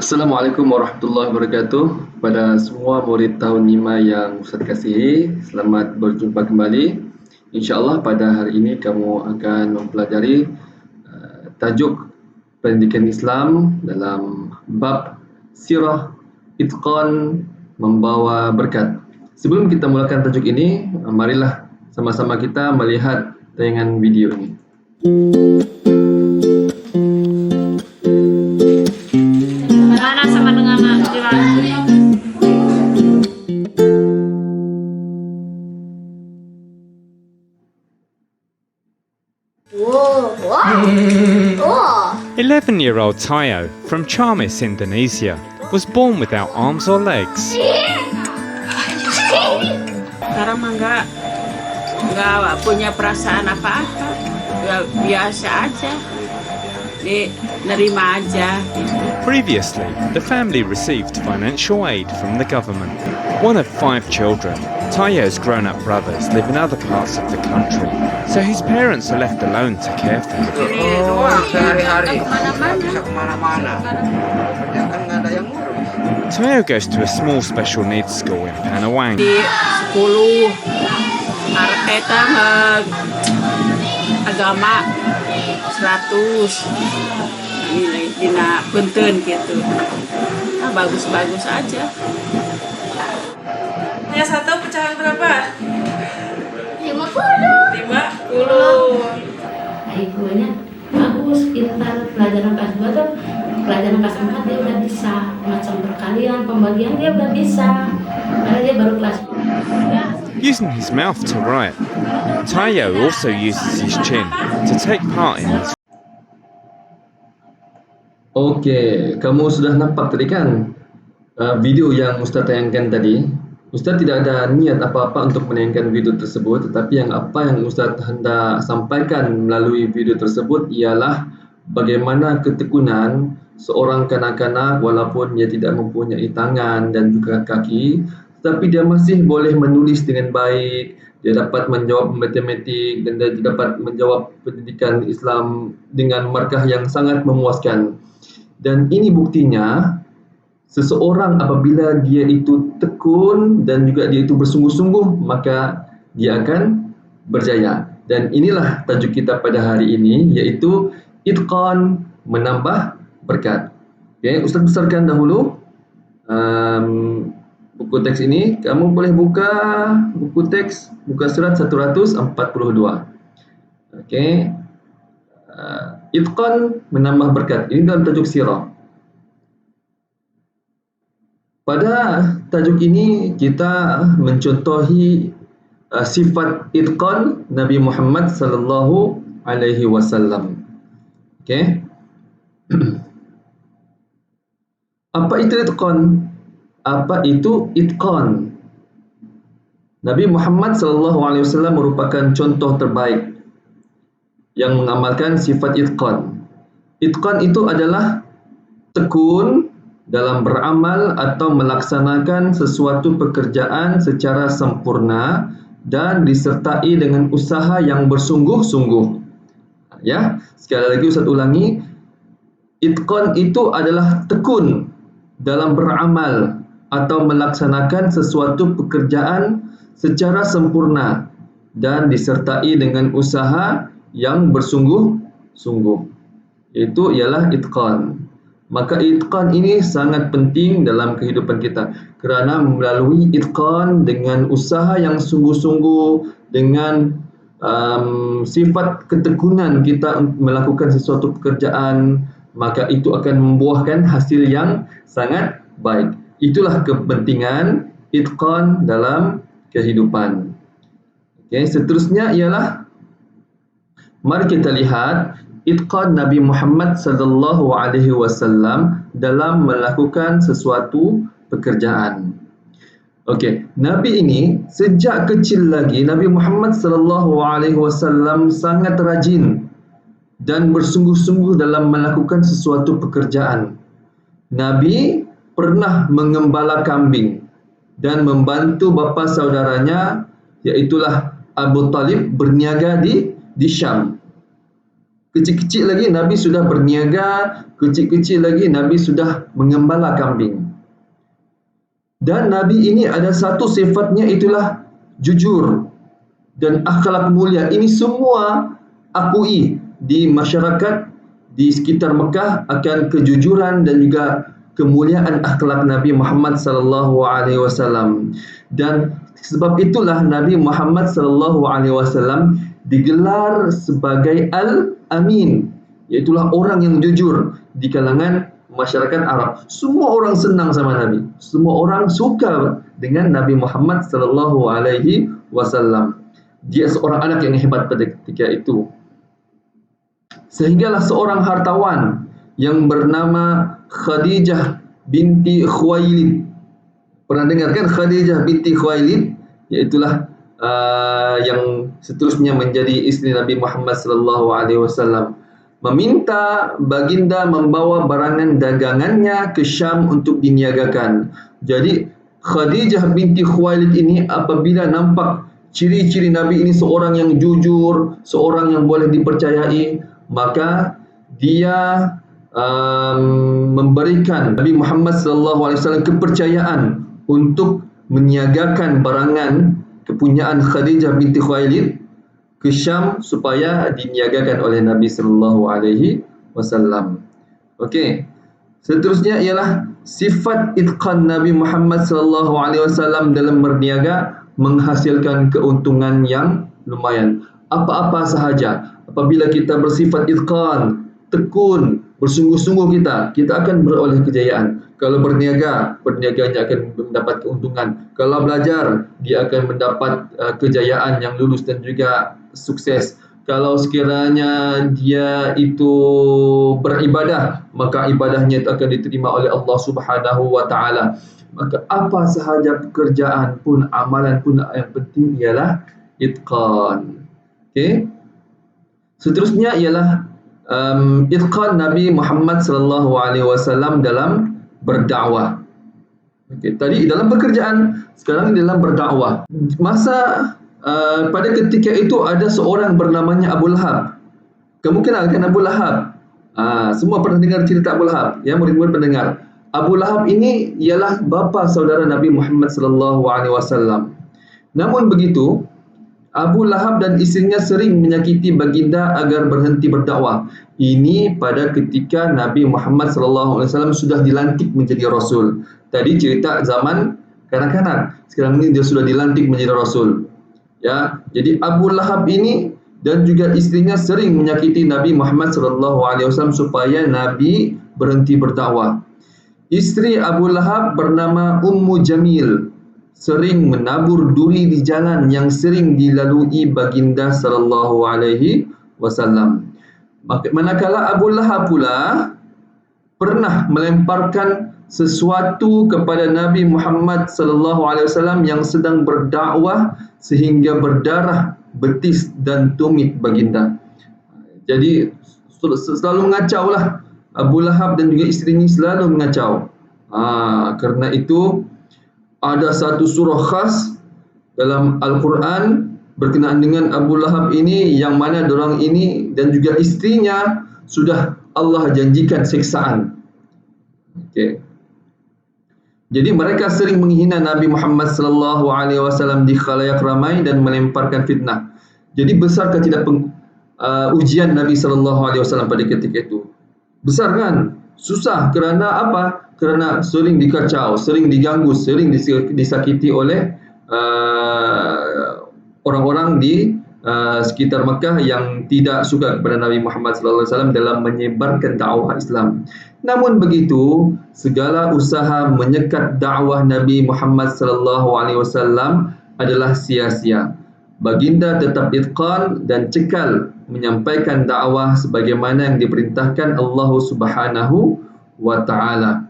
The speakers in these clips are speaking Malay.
Assalamualaikum warahmatullahi wabarakatuh. Kepada semua murid tahun 5 yang Ustaz kasihi, selamat berjumpa kembali. InsyaAllah pada hari ini kamu akan mempelajari tajuk pendidikan Islam dalam bab sirah itqan membawa berkat. Sebelum kita mulakan tajuk ini, marilah sama-sama kita melihat tayangan video ini. Whoa. 11-year-old Tayo from Chamis, Indonesia, was born without arms or legs. Sekarang mah nggak punya perasaan apa-apa, biasa aja, nerima aja. Previously, the family received financial aid from the government. One of 5 children, Tayo's grown-up brothers live in other parts of the country, so his parents are left alone to care for him. Ini doang sehari-hari, bisa kemana-mana. Kerja kan nggak ada yang ngurus. Tayo goes to a small special needs school in Panawang. Di 10 kita agama 100 nilai dina punten gitu. Nah, bagus-bagus aja. Yang satu pecahan berapa? 50. 50. Ibunya bagus, pintar, pelajaran kelas 2 tuh pelajaran kelas 4 dia udah bisa, macam perkalian, pembagian dia udah bisa, karena dia baru kelas 2. Using his mouth to write, Tayo also uses his chin to take part in his. Okey, kamu sudah nampak tadi kan video yang Ustaz tayangkan tadi. Ustaz tidak ada niat apa-apa untuk menayangkan video tersebut, tetapi apa yang Ustaz hendak sampaikan melalui video tersebut ialah bagaimana ketekunan seorang kanak-kanak walaupun dia tidak mempunyai tangan dan juga kaki, tetapi dia masih boleh menulis dengan baik, dia dapat menjawab matematik dan dia dapat menjawab pendidikan Islam dengan markah yang sangat memuaskan. Dan ini buktinya, seseorang apabila dia itu tekun dan juga dia itu bersungguh-sungguh, maka dia akan berjaya. Dan inilah tajuk kita pada hari ini, iaitu itqan menambah berkat. Okay, Ustaz besarkan dahulu buku teks ini. Kamu boleh buka buku teks, buka surat 142. Okey. Itqan menambah berkat. Ini dalam tajuk sirah. Pada tajuk ini kita mencontohi sifat itqan Nabi Muhammad sallallahu alaihi wasallam. Okey. Apa itu itqan? Apa itu itqan? Nabi Muhammad sallallahu alaihi wasallam merupakan contoh terbaik yang mengamalkan sifat itqan. Itqan itu adalah tekun dalam beramal atau melaksanakan sesuatu pekerjaan secara sempurna dan disertai dengan usaha yang bersungguh-sungguh. Ya, sekali lagi Ustaz ulangi, itqan itu adalah tekun dalam beramal atau melaksanakan sesuatu pekerjaan secara sempurna dan disertai dengan usaha yang bersungguh-sungguh. Itu ialah itqan. Maka itqan ini sangat penting dalam kehidupan kita, kerana melalui itqan dengan usaha yang sungguh-sungguh, dengan sifat ketekunan kita melakukan sesuatu pekerjaan, maka itu akan membuahkan hasil yang sangat baik. Itulah kepentingan itqan dalam kehidupan. Okey, seterusnya ialah mari kita lihat itqan Nabi Muhammad sallallahu alaihi wasallam dalam melakukan sesuatu pekerjaan. Okey, Nabi ini sejak kecil lagi Nabi Muhammad sallallahu alaihi wasallam sangat rajin dan bersungguh-sungguh dalam melakukan sesuatu pekerjaan. Nabi pernah mengembala kambing dan membantu bapa saudaranya, iaitulah Abu Talib, berniaga di Syam. Kecil-kecil lagi Nabi sudah berniaga, kecil-kecil lagi Nabi sudah mengembala kambing. Dan Nabi ini ada satu sifatnya, itulah jujur dan akhlak mulia. Ini semua akui di masyarakat di sekitar Mekah akan kejujuran dan juga kemuliaan akhlak Nabi Muhammad sallallahu alaihi wasallam. Dan sebab itulah Nabi Muhammad sallallahu alaihi wasallam digelar sebagai Al-Amin, iaitulah orang yang jujur di kalangan masyarakat Arab. Semua orang senang sama Nabi. Semua orang suka dengan Nabi Muhammad sallallahu alaihi wasallam. Dia seorang anak yang hebat pada ketika itu. Sehinggalah seorang hartawan yang bernama Khadijah binti Khuwailid. Pernah dengar kan Khadijah binti Khuwailid? Iaitulah yang seterusnya menjadi isteri Nabi Muhammad sallallahu alaihi wasallam, meminta baginda membawa barangan dagangannya ke Syam untuk diniagakan. Jadi Khadijah binti Khuwailid ini apabila nampak ciri-ciri Nabi ini seorang yang jujur, seorang yang boleh dipercayai, maka dia memberikan Nabi Muhammad SAW kepercayaan untuk meniagakan barangan kepunyaan Khadijah binti Khuwailid ke Syam supaya diniagakan oleh Nabi SAW. Okey. Seterusnya ialah sifat itqan Nabi Muhammad SAW dalam berniaga menghasilkan keuntungan yang lumayan. Apa-apa sahaja apabila kita bersifat itqan, tekun, bersungguh-sungguh kita akan beroleh kejayaan. Kalau berniaga, perniagaannya akan mendapat keuntungan. Kalau belajar, dia akan mendapat kejayaan yang lulus dan juga sukses. Kalau sekiranya dia itu beribadah, maka ibadahnya itu akan diterima oleh Allah Subhanahu wa taala. Maka apa sahaja pekerjaan pun, amalan pun, yang penting ialah itqan. Okey. Seterusnya ialah itqan Nabi Muhammad sallallahu alaihi wasallam dalam berdakwah. Okey, tadi dalam pekerjaan, sekarang dalam berdakwah. Masa pada ketika itu ada seorang bernamanya Abu Lahab. Kamu kenal kan Abu Lahab? Semua pernah dengar cerita Abu Lahab, ya, murid-murid pendengar. Abu Lahab ini ialah bapa saudara Nabi Muhammad sallallahu alaihi wasallam. Namun begitu, Abu Lahab dan isterinya sering menyakiti baginda agar berhenti berdakwah. Ini pada ketika Nabi Muhammad SAW sudah dilantik menjadi Rasul. Tadi cerita zaman kanak-kanak. Sekarang ini dia sudah dilantik menjadi Rasul. Ya, jadi Abu Lahab ini dan juga isterinya sering menyakiti Nabi Muhammad SAW supaya Nabi berhenti berdakwah. Isteri Abu Lahab bernama Ummu Jamil, sering menabur duri di jalan yang sering dilalui baginda sallallahu alaihi wasallam. Manakala Abu Lahab pula pernah melemparkan sesuatu kepada Nabi Muhammad sallallahu alaihi wasallam yang sedang berdakwah sehingga berdarah betis dan tumit baginda. Jadi selalu mengacau lah. Abu Lahab dan juga isterinya selalu mengacau. Kerana itu ada satu surah khas dalam Al-Quran berkenaan dengan Abu Lahab ini, yang mana dorang ini dan juga isterinya sudah Allah janjikan siksaan. Okey. Jadi mereka sering menghina Nabi Muhammad sallallahu alaihi wasallam di khalayak ramai dan melemparkan fitnah. Jadi besarkah tidak ujian Nabi sallallahu alaihi wasallam pada ketika itu? Besar kan? Susah. Kerana apa? Kerana sering dikacau, sering diganggu, sering disakiti oleh orang-orang di sekitar Mekah yang tidak suka kepada Nabi Muhammad SAW dalam menyebarkan dakwah Islam. Namun begitu, segala usaha menyekat dakwah Nabi Muhammad SAW adalah sia-sia. Baginda tetap itqan dan cekal menyampaikan dakwah sebagaimana yang diperintahkan Allah Subhanahu wa taala.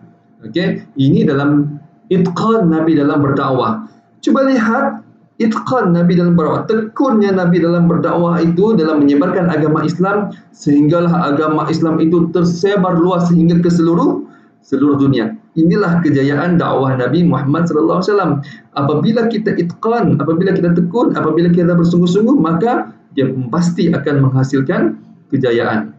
Okey, ini dalam itqan Nabi dalam berdakwah. Cuba lihat itqan Nabi dalam berdakwah, tekunnya Nabi dalam berdakwah itu dalam menyebarkan agama Islam sehinggalah agama Islam itu tersebar luas sehingga ke seluruh dunia. Inilah kejayaan dakwah Nabi Muhammad sallallahu alaihi wasallam. Apabila kita itqan, apabila kita tekun, apabila kita bersungguh-sungguh, maka dia pasti akan menghasilkan kejayaan.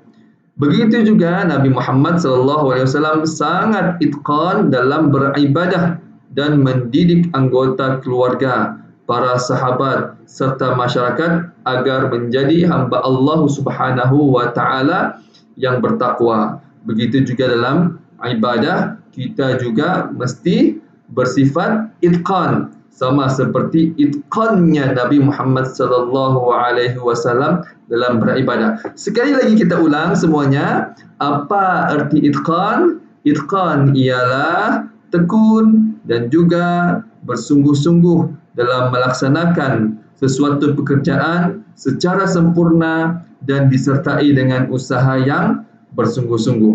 Begitu juga Nabi Muhammad SAW sangat itqan dalam beribadah dan mendidik anggota keluarga, para sahabat serta masyarakat agar menjadi hamba Allah Subhanahu wa taala yang bertakwa. Begitu juga dalam ibadah, kita juga mesti bersifat itqan, sama seperti itqannya Nabi Muhammad sallallahu alaihi wasallam dalam beribadah. Sekali lagi kita ulang semuanya, apa arti itqan? Itqan ialah tekun dan juga bersungguh-sungguh dalam melaksanakan sesuatu pekerjaan secara sempurna dan disertai dengan usaha yang bersungguh-sungguh.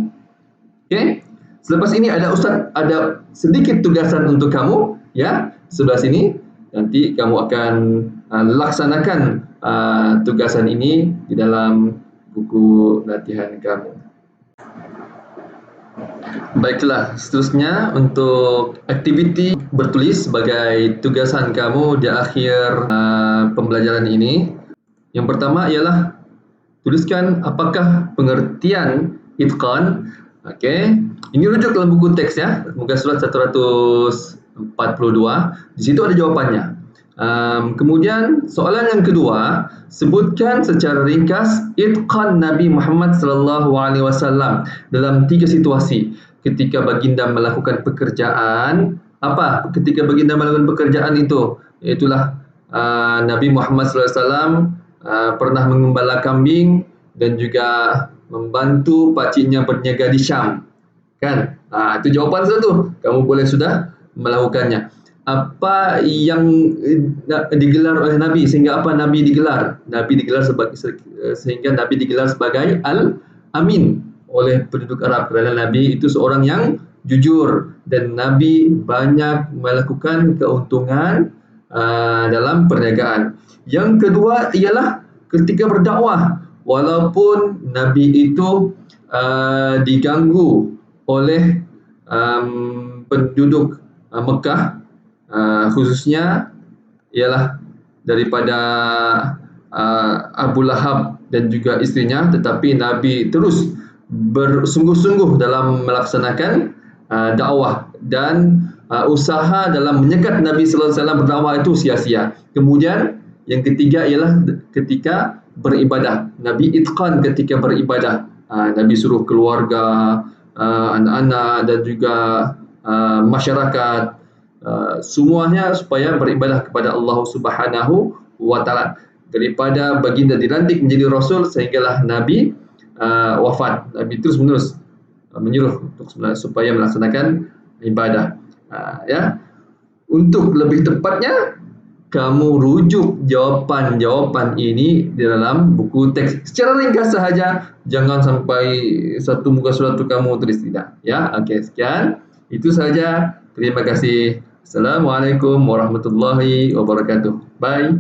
Okey? Selepas ini Ustaz ada sedikit tugasan untuk kamu, ya. Sebelah sini nanti kamu akan laksanakan tugasan ini di dalam buku latihan kamu. Baiklah, seterusnya untuk aktiviti bertulis sebagai tugasan kamu di akhir pembelajaran ini. Yang pertama ialah tuliskan apakah pengertian itqan. Okey. Ini rujuk dalam buku teks, ya, muka surat 142. Di situ ada jawapannya. Kemudian soalan yang kedua, sebutkan secara ringkas itqan Nabi Muhammad sallallahu alaihi wasallam dalam 3 situasi. Ketika baginda melakukan pekerjaan, apa ketika baginda melakukan pekerjaan itu? Iaitulah Nabi Muhammad sallallahu alaihi wasallam pernah mengembala kambing dan juga membantu pakciknya berniaga di Syam. Kan? Itu jawapan satu. Kamu boleh sudah melakukannya. Apa yang digelar oleh Nabi, sehingga apa Nabi digelar? Nabi digelar sehingga Nabi digelar sebagai Al-Amin oleh penduduk Arab, kerana Nabi itu seorang yang jujur dan Nabi banyak melakukan keuntungan dalam perniagaan. Yang kedua ialah ketika berdakwah, walaupun Nabi itu diganggu oleh penduduk Mekah, khususnya ialah daripada Abu Lahab dan juga istrinya, tetapi Nabi terus bersungguh-sungguh dalam melaksanakan dakwah, dan usaha dalam menyekat Nabi sallallahu alaihi wasallam berdakwah itu sia-sia. Kemudian yang ketiga ialah ketika beribadah. Nabi itqan ketika beribadah. Nabi suruh keluarga, anak-anak dan juga masyarakat, semuanya supaya beribadah kepada Allah Subhanahu wa taala. Daripada baginda dilantik menjadi rasul sehinggalah Nabi wafat, Nabi terus-menerus menyuruh untuk supaya melaksanakan ibadah. Ya. Untuk lebih tepatnya, kamu rujuk jawapan-jawapan ini di dalam buku teks secara ringkas sahaja. Jangan sampai satu muka surat itu kamu tulis, tidak. Ya, okey, sekian. Itu saja. Terima kasih. Assalamualaikum warahmatullahi wabarakatuh. Bye.